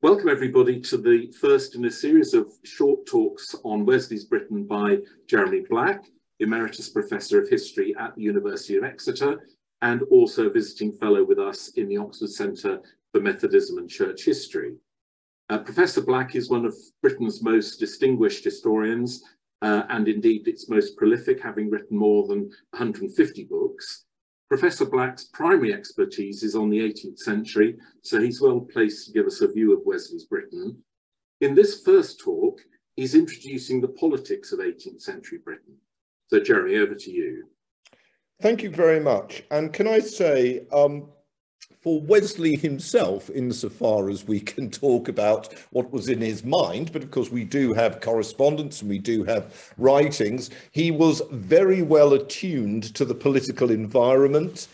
Welcome everybody to the first in a series of short talks on Wesley's Britain by Jeremy Black, Emeritus Professor of History at the University of Exeter, and also a visiting fellow with us in the Oxford Centre for Methodism and Church History. Professor Black is one of Britain's most distinguished historians, and indeed its most prolific, having written more than 150 books. Professor Black's primary expertise is on the 18th century, so he's well placed to give us a view of Wesley's Britain. In this first talk, he's introducing the politics of 18th century Britain. So Jeremy, over to you. Thank you very much. And can I say, for Wesley himself, insofar as we can talk about what was in his mind, but of course we do have correspondence and we do have writings, he was very well attuned to the political environment.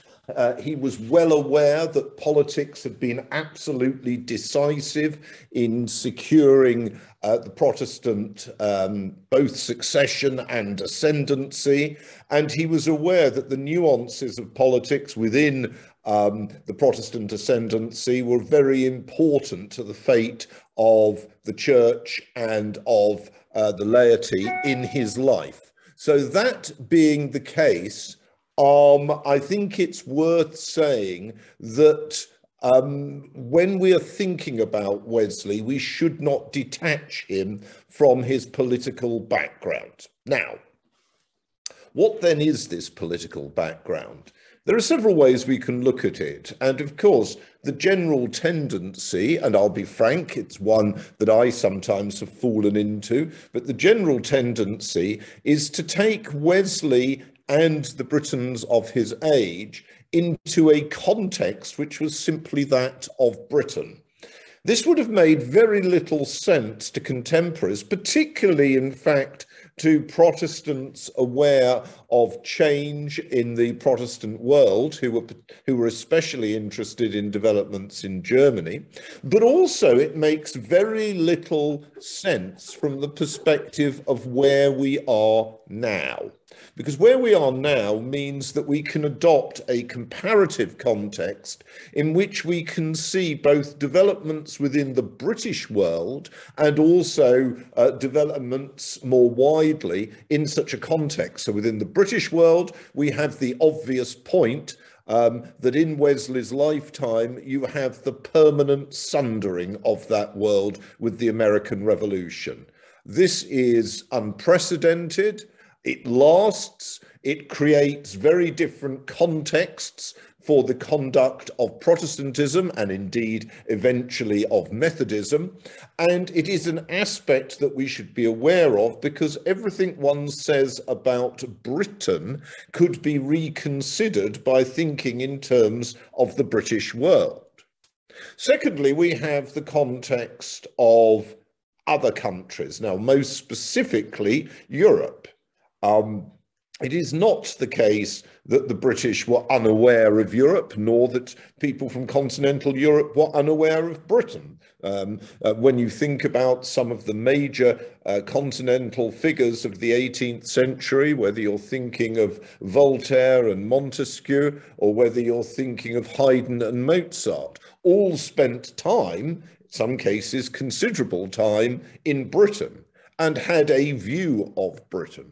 He was well aware that politics had been absolutely decisive in securing the Protestant both succession and ascendancy, and he was aware that the nuances of politics within the Protestant ascendancy were very important to the fate of the church and of the laity in his life. So that being the case, I think it's worth saying that when we are thinking about Wesley, we should not detach him from his political background. Now, what then is this political background? There are several ways we can look at it. And of course, the general tendency, and I'll be frank, it's one that I sometimes have fallen into, but the general tendency is to take Wesley and the Britons of his age into a context which was simply that of Britain. This would have made very little sense to contemporaries, particularly, in fact, to Protestants aware of change in the Protestant world, who were especially interested in developments in Germany. But also it makes very little sense from the perspective of where we are now. Because where we are now means that we can adopt a comparative context in which we can see both developments within the British world and also developments more widely in such a context. So within the British world, we have the obvious point that in Wesley's lifetime, you have the permanent sundering of that world with the American Revolution. This is unprecedented. It lasts, it creates very different contexts for the conduct of Protestantism and indeed eventually of Methodism. And it is an aspect that we should be aware of because everything one says about Britain could be reconsidered by thinking in terms of the British world. Secondly, we have the context of other countries. Now, most specifically, Europe. It is not the case that the British were unaware of Europe, nor that people from continental Europe were unaware of Britain. When you think about some of the major continental figures of the 18th century, whether you're thinking of Voltaire and Montesquieu, or whether you're thinking of Haydn and Mozart, all spent time, in some cases considerable time, in Britain and had a view of Britain.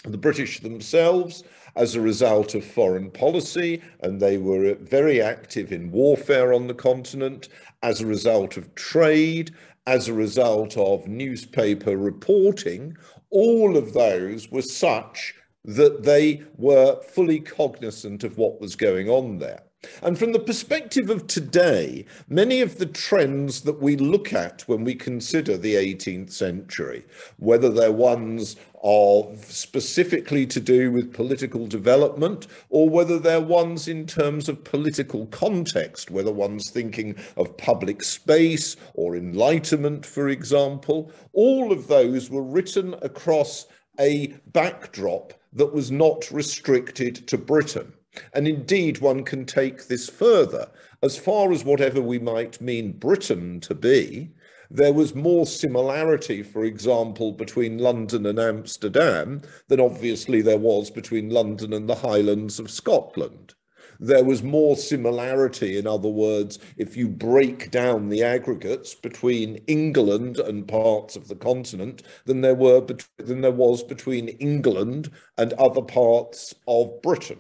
The British themselves, as a result of foreign policy, and they were very active in warfare on the continent, as a result of trade, as a result of newspaper reporting, all of those were such that they were fully cognizant of what was going on there. And from the perspective of today, many of the trends that we look at when we consider the 18th century, whether they're ones of specifically to do with political development or whether they're ones in terms of political context, whether one's thinking of public space or enlightenment, for example, all of those were written across a backdrop that was not restricted to Britain. And indeed, one can take this further. As far as whatever we might mean Britain to be, there was more similarity, for example, between London and Amsterdam than obviously there was between London and the Highlands of Scotland. there was more similarity, in other words, if you break down the aggregates between England and parts of the continent than there was between England and other parts of Britain.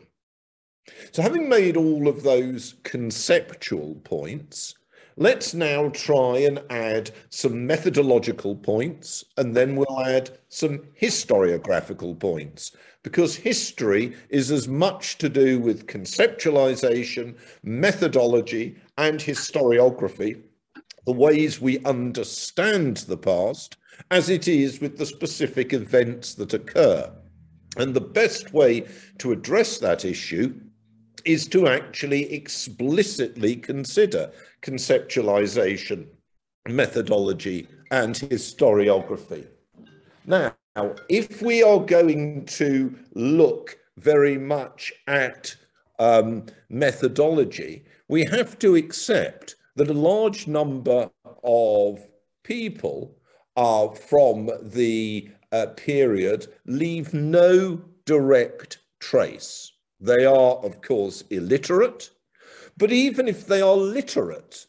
So having made all of those conceptual points, let's now try and add some methodological points, and then we'll add some historiographical points, because history is as much to do with conceptualization, methodology, and historiography, the ways we understand the past, as it is with the specific events that occur. And the best way to address that issue is to actually explicitly consider conceptualization, methodology, and historiography. Now, if we are going to look very much at methodology, we have to accept that a large number of people from the period leave no direct trace. They are, of course, illiterate, but even if they are literate,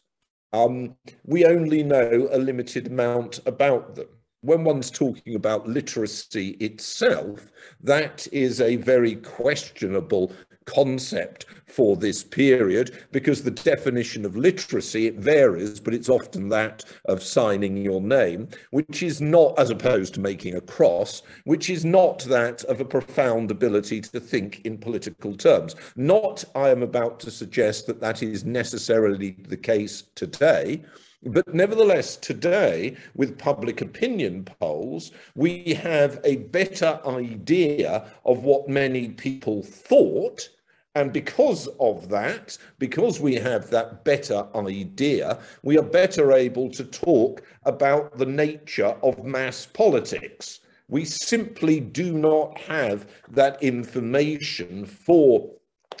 we only know a limited amount about them. When one's talking about literacy itself, that is a very questionable concept for this period, because the definition of literacy, it varies, but it's often that of signing your name, which is not, as opposed to making a cross, which is not that of a profound ability to think in political terms. Not, I am about to suggest that that is necessarily the case today, but nevertheless, today, with public opinion polls, we have a better idea of what many people thought. And because of that, because we have that better idea, we are better able to talk about the nature of mass politics. We simply do not have that information for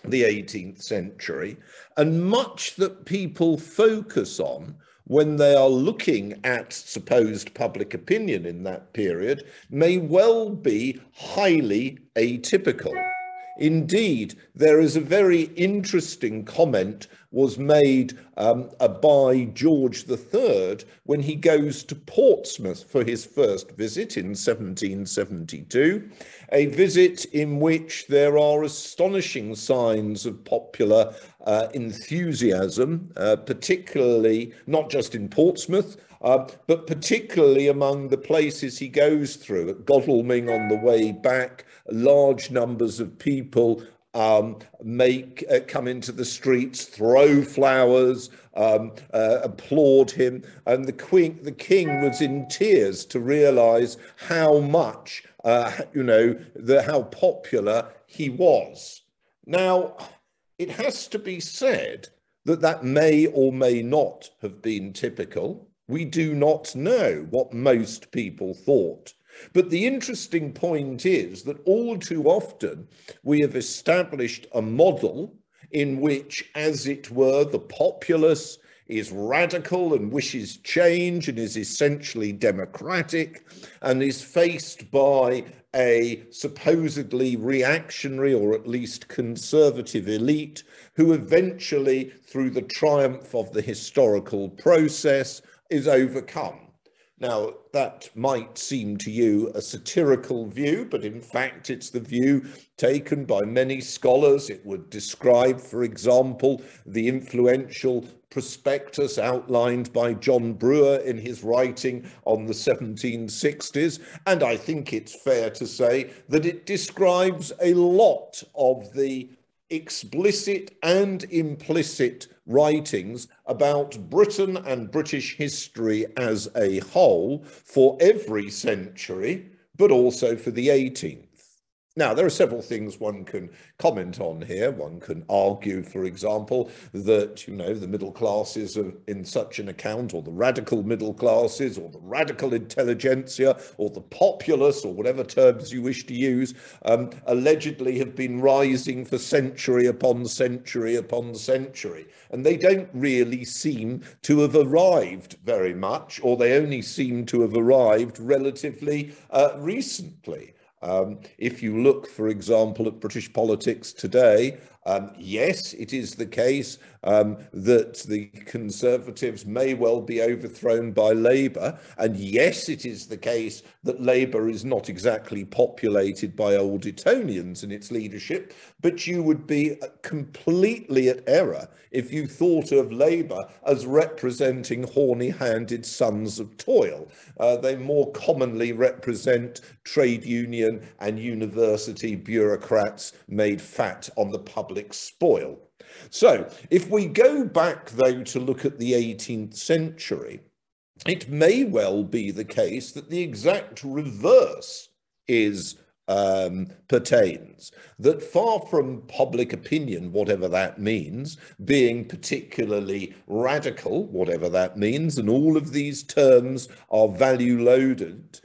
the 18th century. And much that people focus on when they are looking at supposed public opinion in that period may well be highly atypical. Indeed, there is a very interesting comment was made by George III when he goes to Portsmouth for his first visit in 1772, a visit in which there are astonishing signs of popular enthusiasm, particularly not just in Portsmouth, but particularly among the places he goes through. At Godalming on the way back, large numbers of people come into the streets, throw flowers, applaud him, and the king was in tears to realise how much, how popular he was. Now, it has to be said that that may or may not have been typical. We do not know what most people thought. But the interesting point is that all too often we have established a model in which, as it were, the populace is radical and wishes change and is essentially democratic and is faced by a supposedly reactionary or at least conservative elite who eventually, through the triumph of the historical process, is overcome. Now, that might seem to you a satirical view, but in fact, it's the view taken by many scholars. It would describe, for example, the influential prospectus outlined by John Brewer in his writing on the 1760s. And I think it's fair to say that it describes a lot of the explicit and implicit writings about Britain and British history as a whole for every century, but also for the 18th. Now, there are several things one can comment on here. One can argue, for example, that, the middle classes are in such an account, or the radical middle classes, or the radical intelligentsia, or the populace, or whatever terms you wish to use, allegedly have been rising for century upon century upon century. And they don't really seem to have arrived very much, or they only seem to have arrived relatively recently. If you look, for example, at British politics today, Yes, it is the case that the Conservatives may well be overthrown by Labour, and yes, it is the case that Labour is not exactly populated by old Etonians in its leadership, but you would be completely at error if you thought of Labour as representing horny-handed sons of toil. They more commonly represent trade union and university bureaucrats made fat on the public spoil. So if we go back, though, to look at the 18th century, it may well be the case that the exact reverse pertains, that far from public opinion, whatever that means, being particularly radical, whatever that means, and all of these terms are value loaded,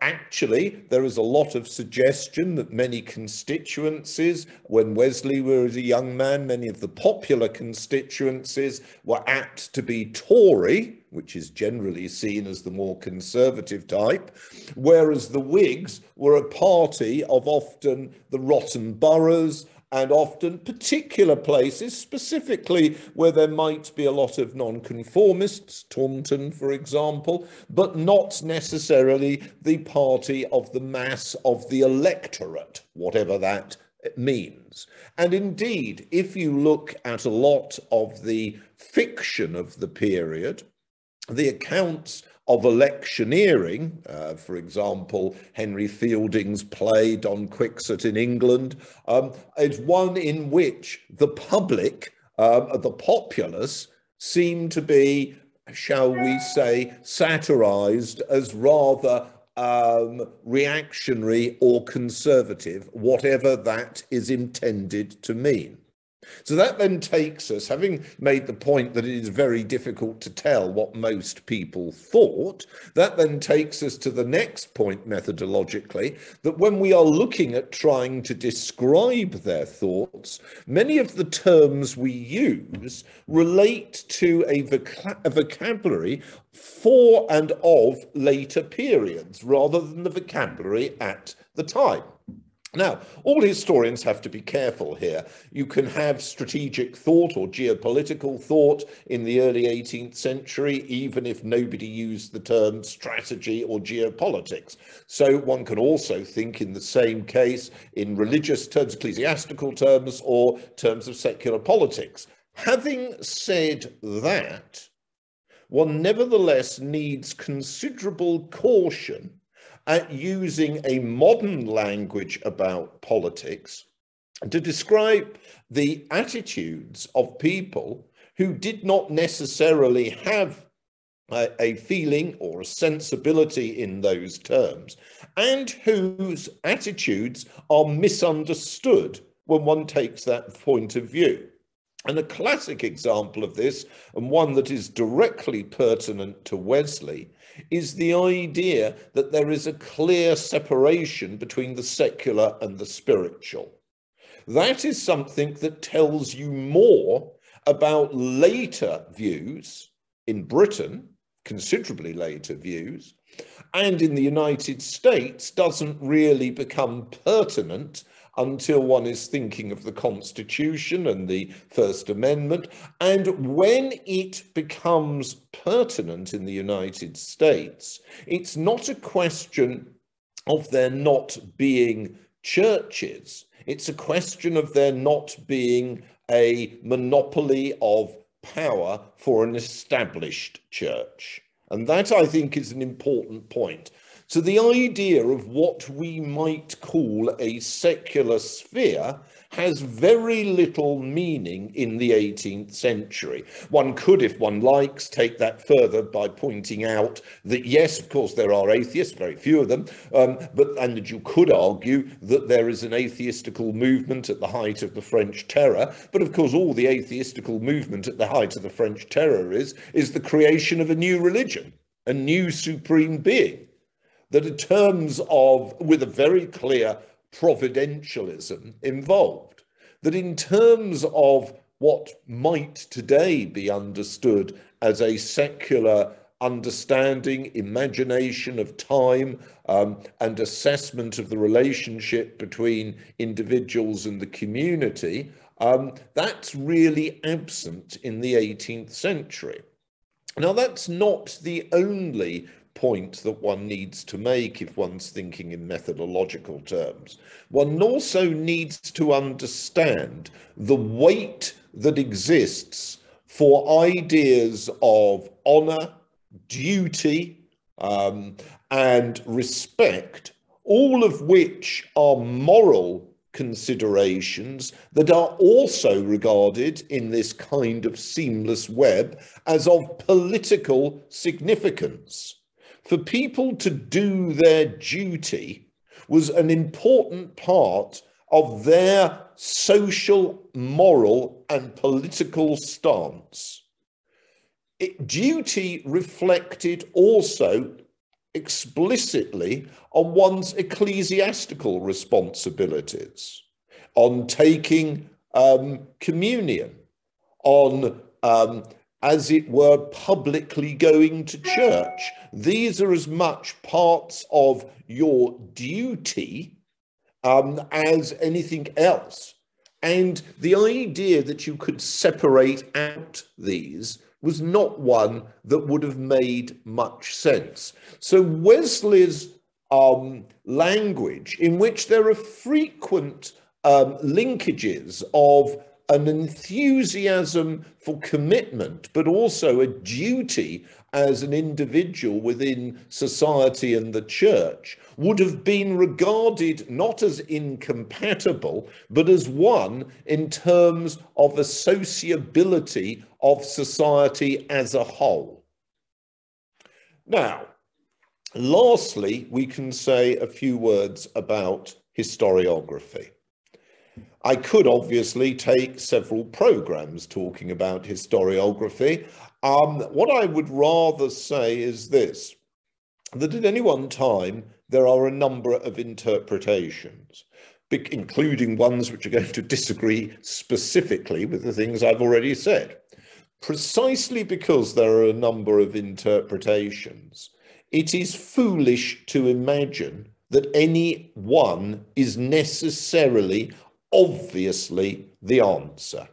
actually, there is a lot of suggestion that many constituencies, when Wesley was a young man, many of the popular constituencies were apt to be Tory, which is generally seen as the more conservative type, whereas the Whigs were a party of often the rotten boroughs and often particular places, specifically where there might be a lot of nonconformists, Taunton, for example, but not necessarily the party of the mass of the electorate, whatever that means. And indeed, if you look at a lot of the fiction of the period, the accounts of electioneering, for example, Henry Fielding's play Don Quixote in England, is one in which the public, the populace, seem to be, shall we say, satirized as rather reactionary or conservative, whatever that is intended to mean. So that then takes us, having made the point that it is very difficult to tell what most people thought, that then takes us to the next point methodologically, that when we are looking at trying to describe their thoughts, many of the terms we use relate to a vocabulary for and of later periods, rather than the vocabulary at the time. Now, all historians have to be careful here. You can have strategic thought or geopolitical thought in the early 18th century, even if nobody used the term strategy or geopolitics. So one can also think in the same case in religious terms, ecclesiastical terms, or terms of secular politics. Having said that, one nevertheless needs considerable caution at using a modern language about politics to describe the attitudes of people who did not necessarily have a feeling or a sensibility in those terms, and whose attitudes are misunderstood when one takes that point of view. And a classic example of this, and one that is directly pertinent to Wesley, is the idea that there is a clear separation between the secular and the spiritual. That is something that tells you more about later views in Britain, considerably later views, and in the United States doesn't really become pertinent until one is thinking of the Constitution and the First Amendment. And when it becomes pertinent in the United States, it's not a question of there not being churches. It's a question of there not being a monopoly of power for an established church. And that, I think, is an important point. So the idea of what we might call a secular sphere has very little meaning in the 18th century. One could, if one likes, take that further by pointing out that, yes, of course, there are atheists, very few of them, and that you could argue that there is an atheistical movement at the height of the French Terror. But of course, all the atheistical movement at the height of the French Terror is the creation of a new religion, a new supreme being, that in terms of, with a very clear providentialism involved, that in terms of what might today be understood as a secular understanding, imagination of time, and assessment of the relationship between individuals and the community, That's really absent in the 18th century. Now, that's not the only point that one needs to make if one's thinking in methodological terms. One also needs to understand the weight that exists for ideas of honour, duty, and respect, all of which are moral considerations that are also regarded in this kind of seamless web as of political significance. For people to do their duty was an important part of their social, moral, and political stance. Duty reflected also explicitly on one's ecclesiastical responsibilities, on taking communion, on, as it were, publicly going to church. These are as much parts of your duty as anything else. And the idea that you could separate out these was not one that would have made much sense. So Wesley's language, in which there are frequent linkages of an enthusiasm for commitment, but also a duty as an individual within society and the church, would have been regarded not as incompatible, but as one in terms of the sociability of society as a whole. Now, lastly, we can say a few words about historiography. I could obviously take several programs talking about historiography. What I would rather say is this, that at any one time, there are a number of interpretations, including ones which are going to disagree specifically with the things I've already said. Precisely because there are a number of interpretations, it is foolish to imagine that any one is necessarily obviously the answer.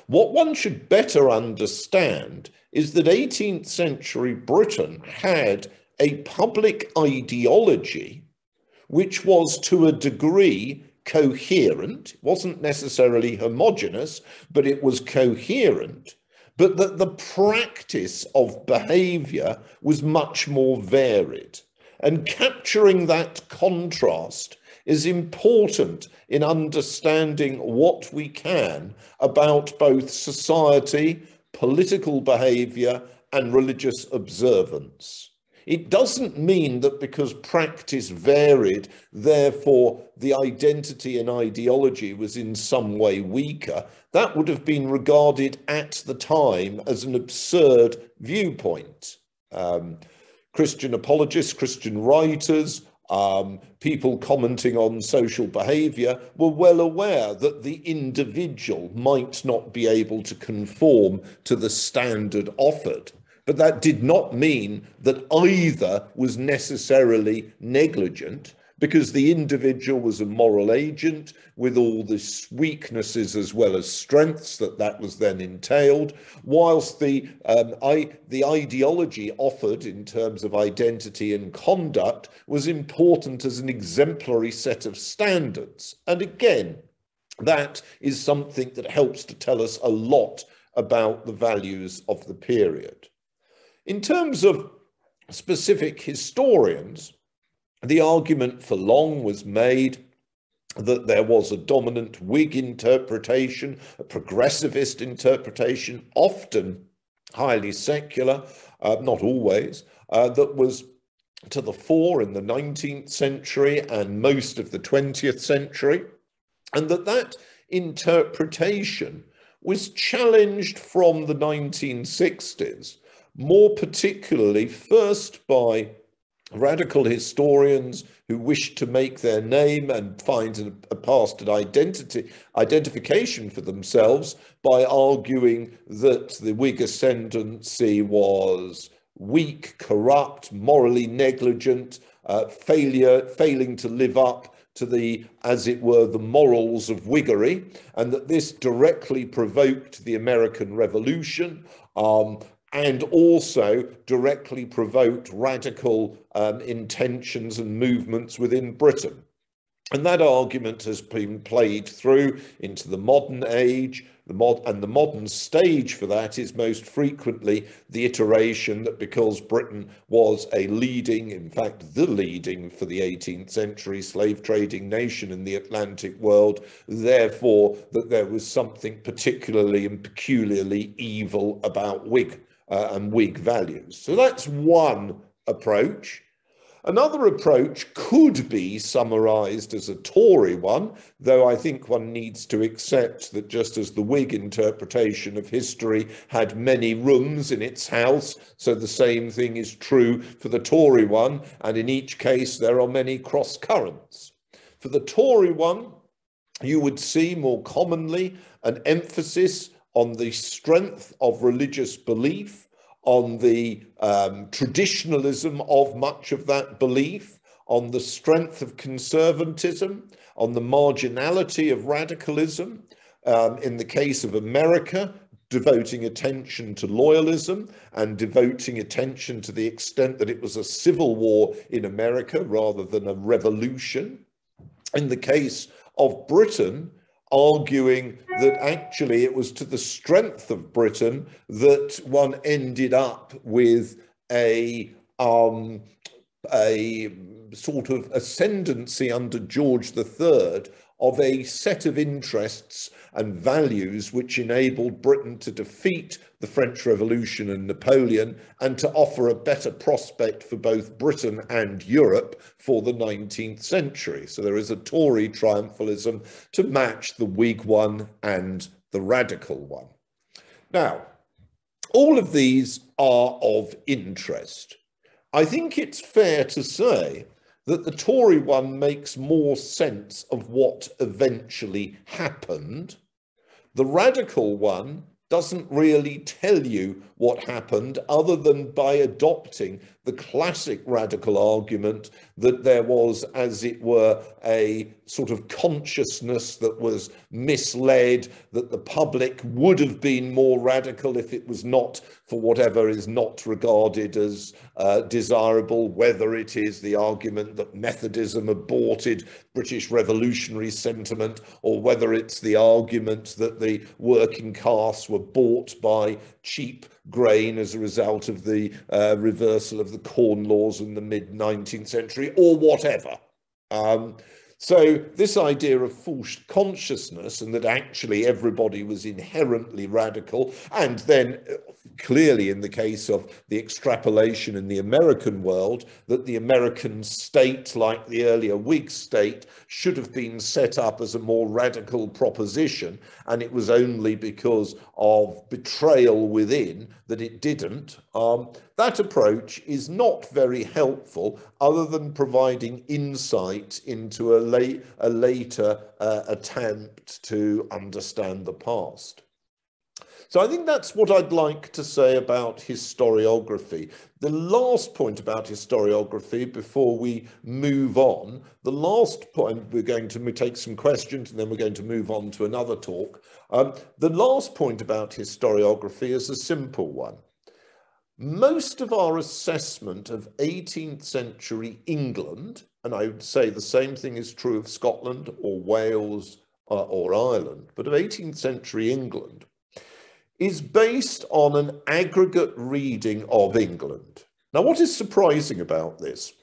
What one should better understand is that 18th century Britain had a public ideology which was to a degree coherent. It wasn't necessarily homogeneous, but it was coherent, but that the practice of behaviour was much more varied. And capturing that contrast is important in understanding what we can about both society, political behaviour, and religious observance. It doesn't mean that because practice varied, therefore the identity and ideology was in some way weaker. That would have been regarded at the time as an absurd viewpoint. Christian apologists, Christian writers, people commenting on social behaviour were well aware that the individual might not be able to conform to the standard offered. But that did not mean that either was necessarily negligent, because the individual was a moral agent with all the weaknesses as well as strengths that was then entailed, whilst the ideology offered in terms of identity and conduct was important as an exemplary set of standards. And again, that is something that helps to tell us a lot about the values of the period. In terms of specific historians, the argument for long was made that there was a dominant Whig interpretation, a progressivist interpretation, often highly secular, not always, that was to the fore in the 19th century and most of the 20th century, and that interpretation was challenged from the 1960s, more particularly first by radical historians who wished to make their name and find a past identification for themselves by arguing that the Whig ascendancy was weak, corrupt, morally negligent, failing to live up to the, as it were, the morals of Whiggery, and that this directly provoked the American Revolution, and also directly provoked radical intentions and movements within Britain. And that argument has been played through into the modern age. The modern stage for that is most frequently the iteration that because Britain was a leading, in fact, the leading for the 18th century slave trading nation in the Atlantic world, therefore that there was something particularly and peculiarly evil about Whig and Whig values. So that's one approach. Another approach could be summarised as a Tory one, though I think one needs to accept that just as the Whig interpretation of history had many rooms in its house, so the same thing is true for the Tory one, and in each case there are many cross currents. For the Tory one, you would see more commonly an emphasis on the strength of religious belief, on the traditionalism of much of that belief, on the strength of conservatism, on the marginality of radicalism. In the case of America, devoting attention to loyalism and devoting attention to the extent that it was a civil war in America rather than a revolution. In the case of Britain, arguing that actually it was to the strength of Britain that one ended up with a sort of ascendancy under George III of a set of interests and values which enabled Britain to defeat the French Revolution and Napoleon and to offer a better prospect for both Britain and Europe for the 19th century. So there is a Tory triumphalism to match the Whig one and the radical one. Now, all of these are of interest. I think it's fair to say that the Tory one makes more sense of what eventually happened. The radical one doesn't really tell you what happened other than by adopting the classic radical argument that there was, as it were, a sort of consciousness that was misled, that the public would have been more radical if it was not for whatever is not regarded as desirable, whether it is the argument that Methodism aborted British revolutionary sentiment, or whether it's the argument that the working class were bought by cheap grain as a result of the reversal of the Corn Laws in the mid-19th century, or whatever. So this idea of false consciousness and that actually everybody was inherently radical, and then clearly in the case of the extrapolation in the American world, that the American state, like the earlier Whig state, should have been set up as a more radical proposition, and it was only because of betrayal within that it didn't. That approach is not very helpful other than providing insight into a later attempt to understand the past. So I think that's what I'd like to say about historiography. The last point about historiography before we move on, the last point, we're going to take some questions and then we're going to move on to another talk. The last point about historiography is a simple one. Most of our assessment of 18th century England, and I would say the same thing is true of Scotland or Wales or Ireland, but of 18th century England, is based on an aggregate reading of England. Now, what is surprising about this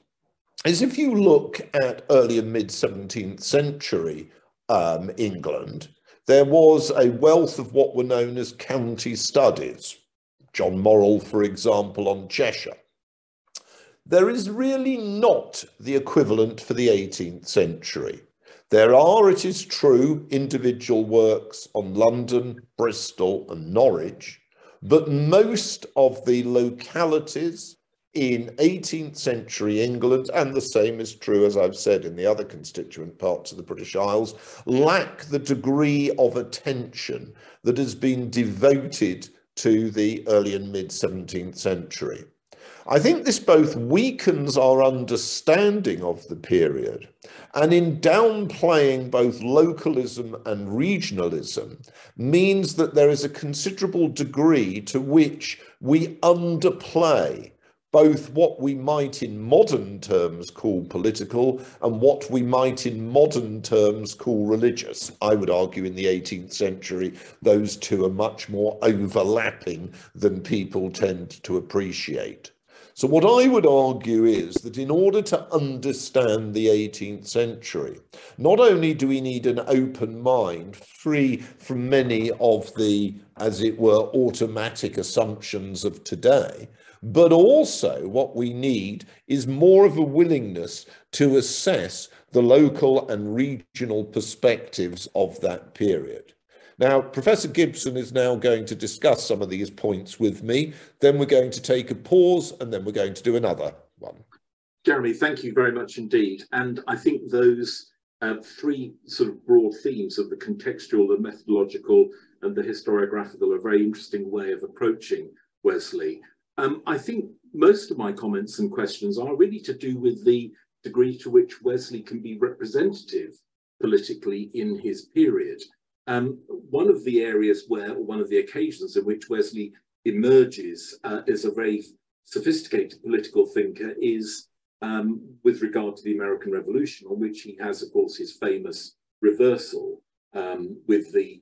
is if you look at early and mid-17th century England, there was a wealth of what were known as county studies. John Morrell, for example, on Cheshire. There is really not the equivalent for the 18th century. There are, it is true, individual works on London, Bristol and Norwich, but most of the localities in 18th century England, and the same is true, as I've said, in the other constituent parts of the British Isles, lack the degree of attention that has been devoted to the early and mid-17th century. I think this both weakens our understanding of the period, and in downplaying both localism and regionalism means that there is a considerable degree to which we underplay both what we might in modern terms call political and what we might in modern terms call religious. I would argue in the 18th century, those two are much more overlapping than people tend to appreciate. So what I would argue is that in order to understand the 18th century, not only do we need an open mind, free from many of the, as it were, automatic assumptions of today, but also what we need is more of a willingness to assess the local and regional perspectives of that period. Now, Professor Gibson is now going to discuss some of these points with me. Then we're going to take a pause and then we're going to do another one. Jeremy, thank you very much indeed. And I think those three sort of broad themes of the contextual, the methodological and the historiographical are a very interesting way of approaching Wesley. I think most of my comments and questions are really to do with the degree to which Wesley can be representative politically in his period. One of the areas where, or one of the occasions in which Wesley emerges as a very sophisticated political thinker is with regard to the American Revolution, on which he has, of course, his famous reversal with the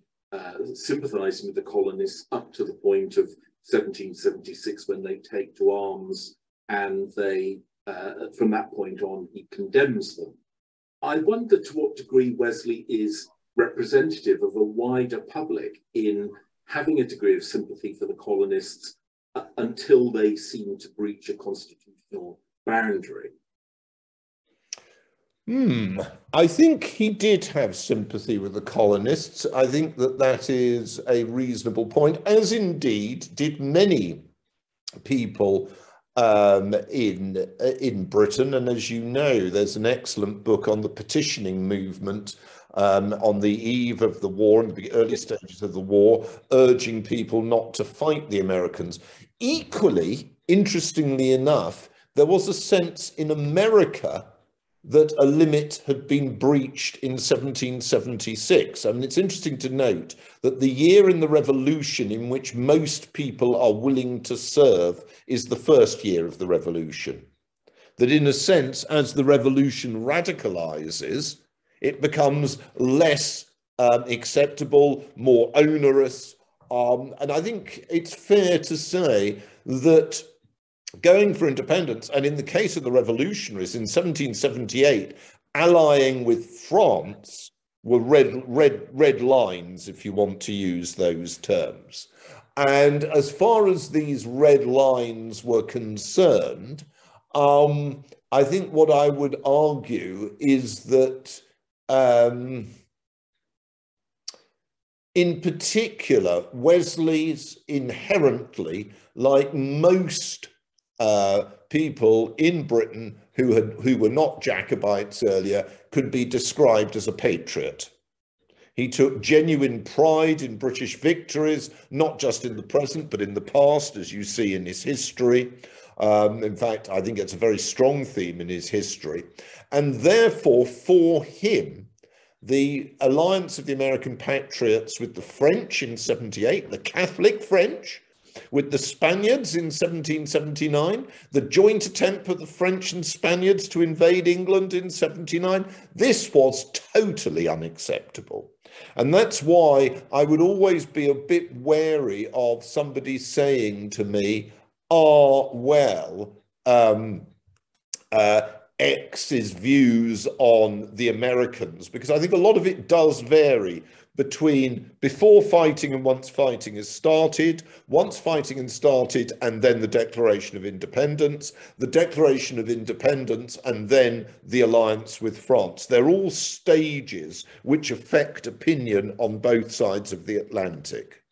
sympathizing with the colonists up to the point of 1776 when they take to arms, and they from that point on he condemns them. I wonder to what degree Wesley is representative of a wider public in having a degree of sympathy for the colonists until they seem to breach a constitutional boundary. I think he did have sympathy with the colonists. I think that that is a reasonable point, as indeed did many people in Britain. And as you know, there's an excellent book on the petitioning movement on the eve of the war and the early stages of the war, urging people not to fight the Americans. Equally, interestingly enough, there was a sense in America that a limit had been breached in 1776. I mean, it's interesting to note that the year in the Revolution in which most people are willing to serve is the first year of the Revolution. That in a sense, as the Revolution radicalizes, it becomes less acceptable, more onerous. And I think it's fair to say that going for independence, and in the case of the revolutionaries in 1778, allying with France were red lines, if you want to use those terms. And as far as these red lines were concerned, I think what I would argue is that in particular, Wesley's inherently, like most people in Britain who were not Jacobites earlier, could be described as a patriot. He took genuine pride in British victories, not just in the present, but in the past, as you see in his history. In fact, I think it's a very strong theme in his history. And therefore, for him, the alliance of the American patriots with the French in 78, the Catholic French, with the Spaniards in 1779, the joint attempt of the French and Spaniards to invade England in 79, this was totally unacceptable. And that's why I would always be a bit wary of somebody saying to me, X's views on the Americans, because I think a lot of it does vary between before fighting and once fighting has started, once fighting and started, and then the Declaration of Independence, the Declaration of Independence, and then the alliance with France. They're all stages which affect opinion on both sides of the Atlantic.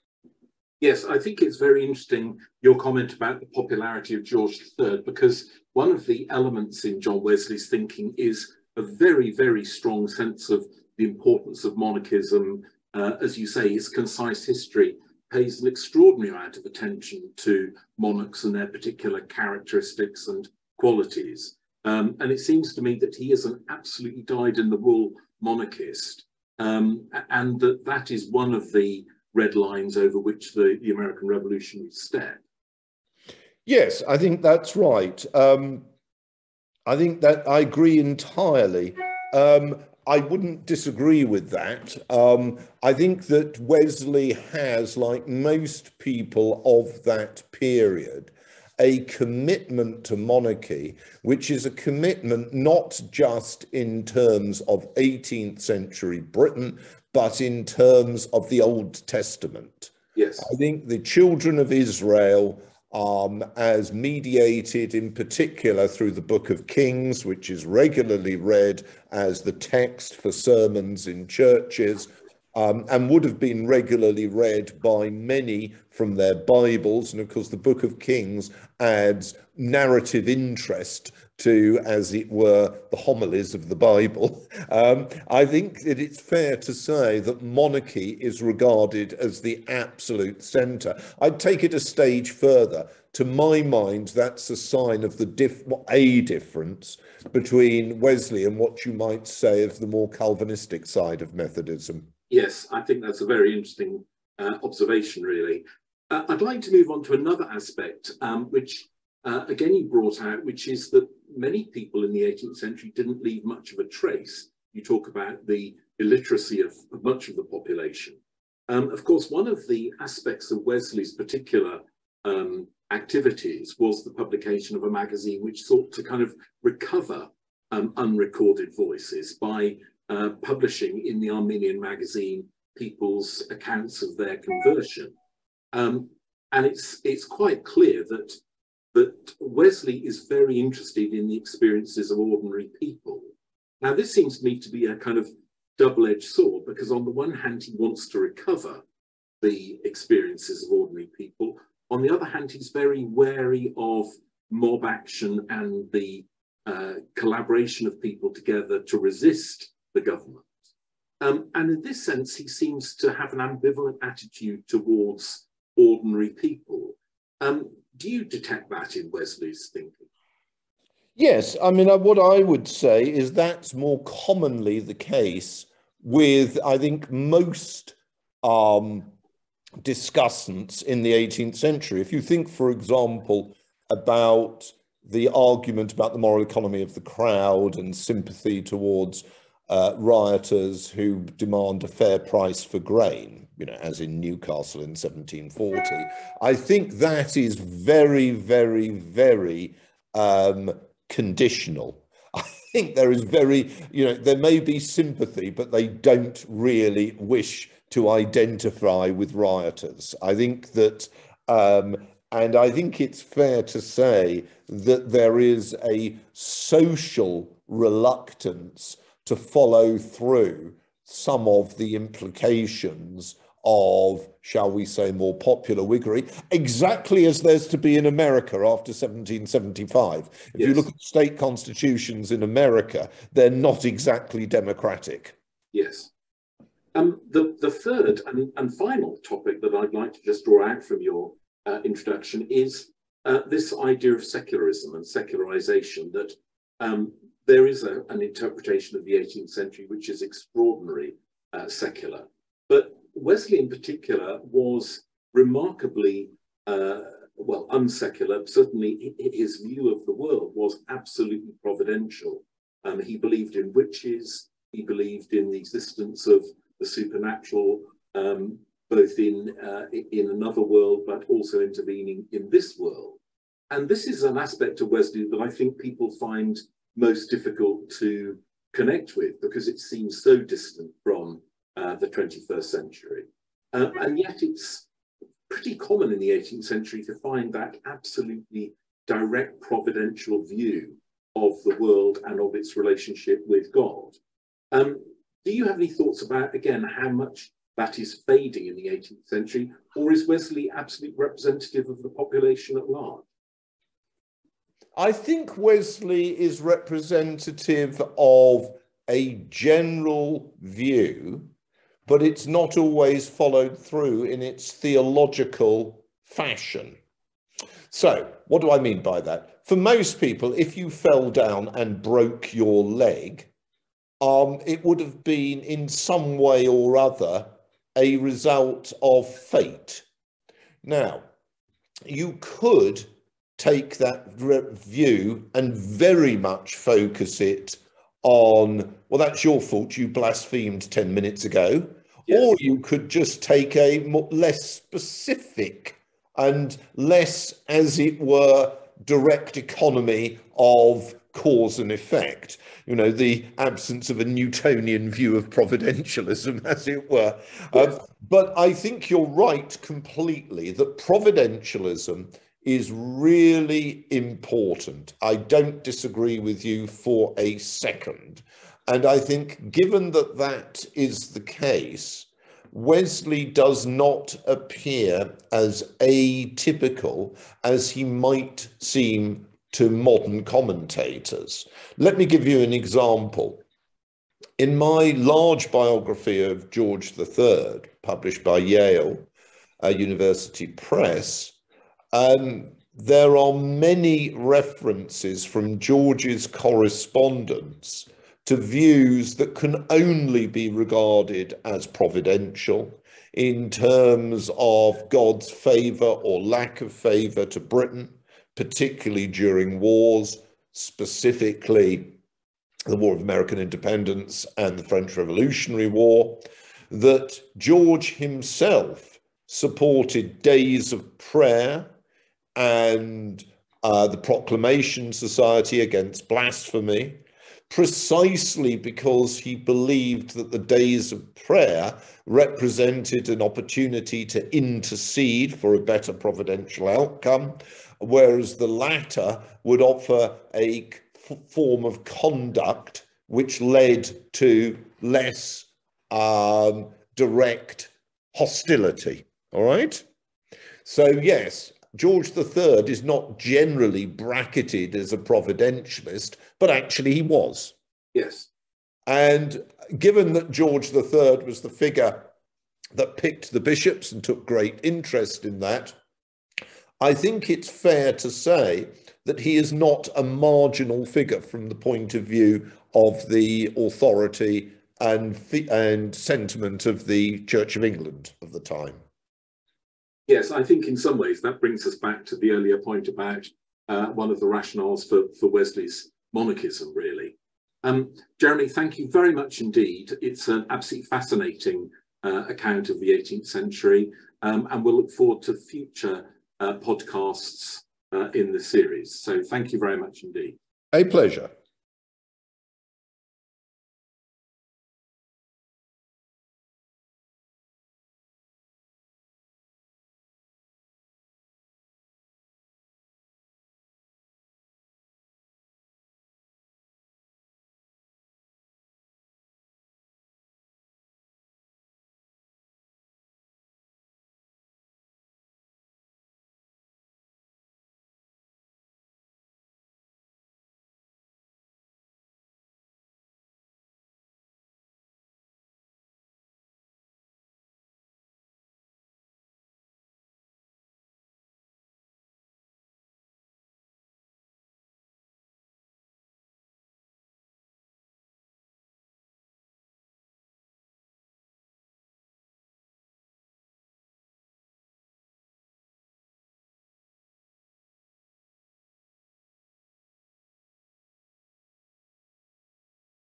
Yes, I think it's very interesting, your comment about the popularity of George III, because one of the elements in John Wesley's thinking is a very, very strong sense of the importance of monarchism, as you say, his concise history pays an extraordinary amount of attention to monarchs and their particular characteristics and qualities. And it seems to me that he is an absolutely dyed-in-the-wool monarchist, and that is one of the red lines over which the American Revolutionaries step. Yes, I think that's right. I think that I agree entirely. I wouldn't disagree with that. I think that Wesley has, like most people of that period, a commitment to monarchy, which is a commitment not just in terms of 18th century Britain, but in terms of the Old Testament. Yes. I think the children of Israel, as mediated in particular through the Book of Kings, which is regularly read as the text for sermons in churches, and would have been regularly read by many from their Bibles. And of course, the Book of Kings adds narrative interest to, as it were, the homilies of the Bible. I think that it's fair to say that monarchy is regarded as the absolute centre. I'd take it a stage further. To my mind, that's a sign of the difference between Wesley and what you might say of the more Calvinistic side of Methodism. Yes, I think that's a very interesting observation, really. I'd like to move on to another aspect, which again you brought out, which is that many people in the 18th century didn't leave much of a trace. You talk about the illiteracy of much of the population. Of course, one of the aspects of Wesley's particular activities was the publication of a magazine which sought to kind of recover unrecorded voices by publishing in the Arminian magazine people's accounts of their conversion. And it's quite clear that Wesley is very interested in the experiences of ordinary people. Now, this seems to me to be a kind of double-edged sword, because on the one hand, he wants to recover the experiences of ordinary people. On the other hand, he's very wary of mob action and the collaboration of people together to resist the government. And in this sense, he seems to have an ambivalent attitude towards ordinary people. Do you detect that in Wesley's thinking? Yes, I mean, what I would say is that's more commonly the case with, I think, most discussants in the 18th century. If you think, for example, about the argument about the moral economy of the crowd and sympathy towards rioters who demand a fair price for grain, you know, as in Newcastle in 1740, I think that is very, very, very conditional. I think there is very, you know, there may be sympathy, but they don't really wish to identify with rioters. I think that, and I think it's fair to say that there is a social reluctance to follow through some of the implications of, shall we say, more popular Whiggery, exactly as there's to be in America after 1775. If you look at state constitutions in America, they're not exactly democratic. Yes. The third and final topic that I'd like to just draw out from your introduction is this idea of secularism and secularization, that there is an interpretation of the 18th century which is extraordinarily secular. But Wesley in particular was remarkably, well, unsecular. Certainly his view of the world was absolutely providential. He believed in witches, he believed in the existence of the supernatural, both in another world, but also intervening in this world. And this is an aspect of Wesley that I think people find most difficult to connect with, because it seems so distant from the 21st century. And yet it's pretty common in the 18th century to find that absolutely direct providential view of the world and of its relationship with God. Do you have any thoughts about, again, how much that is fading in the 18th century, or is Wesley absolutely representative of the population at large? I think Wesley is representative of a general view, but it's not always followed through in its theological fashion. So what do I mean by that? For most people, if you fell down and broke your leg, it would have been in some way or other a result of fate. Now, you could take that view and very much focus it on, well, that's your fault, you blasphemed 10 minutes ago. Yes. Or you could just take a less specific and less, as it were, direct economy of cause and effect, you know, the absence of a Newtonian view of providentialism, as it were. Yes. But I think you're right completely that providentialism is really important. I don't disagree with you for a second. And I think given that that is the case, Wesley does not appear as atypical as he might seem to modern commentators. Let me give you an example. In my large biography of George III, published by Yale University Press, there are many references from George's correspondence to views that can only be regarded as providential in terms of God's favour or lack of favour to Britain, particularly during wars, specifically the War of American Independence and the French Revolutionary War, that George himself supported days of prayer and the Proclamation Society against blasphemy, precisely because he believed that the days of prayer represented an opportunity to intercede for a better providential outcome, whereas the latter would offer a form of conduct which led to less direct hostility. All right? So yes, George III is not generally bracketed as a providentialist, but actually he was. Yes. And given that George III was the figure that picked the bishops and took great interest in that, I think it's fair to say that he is not a marginal figure from the point of view of the authority and sentiment of the Church of England of the time. Yes, I think in some ways that brings us back to the earlier point about one of the rationales for Wesley's monarchism, really. Jeremy, thank you very much indeed. It's an absolutely fascinating account of the 18th century, and we'll look forward to future podcasts in the series. So thank you very much indeed. A pleasure.